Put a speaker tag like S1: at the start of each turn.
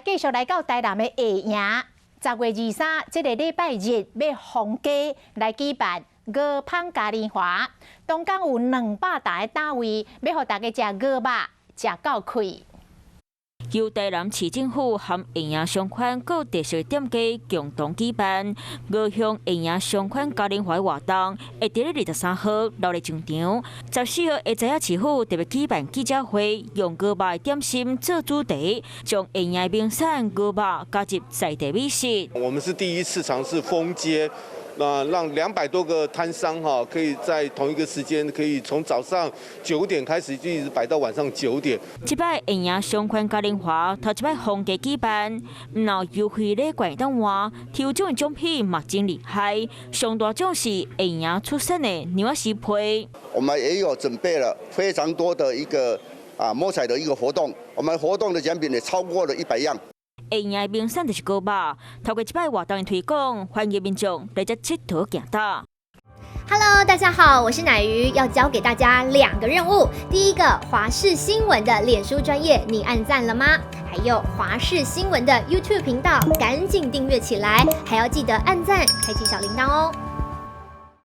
S1: 来继续来到台南的下营，10月23这个礼拜日要放假来举办鹅芳嘉年华，东港有200台的单位，要互大家食鹅肉，食到开。
S2: 由台南市政府和下营商圈各特色店家共同举办鹅乡下营商圈嘉年华活动，会伫咧23号6日上场，14号会知影市府特别举办记者会，用鹅肉的点心做主题，将下营名产鹅肉加入在地美食。
S3: 我们是第一次尝试封街。让200多个摊商可以在同一个时间，可以从早上9点开始，就一直摆到晚上9点。
S2: 这摆下营商圈嘉年华头一摆放假举办，唔有优惠礼券当换，抽奖的奖品嘛真厉害，上大奖是下营出产的牛仔石皮。
S4: 我们也有准备了非常多的一个摸彩的一个活动，我们活动的奖品也超过了100样。
S2: 下营名产就是鹅肉，透过这摆活动的推广，欢迎民众来这佚佗行道。
S5: Hello， 大家好，我是乃瑜，要教给大家2个任务。第一个，华视新闻的脸书专页，你按赞了吗？还有华视新闻的 YouTube 频道，赶紧订阅起来，还要记得按赞，开启小铃铛哦。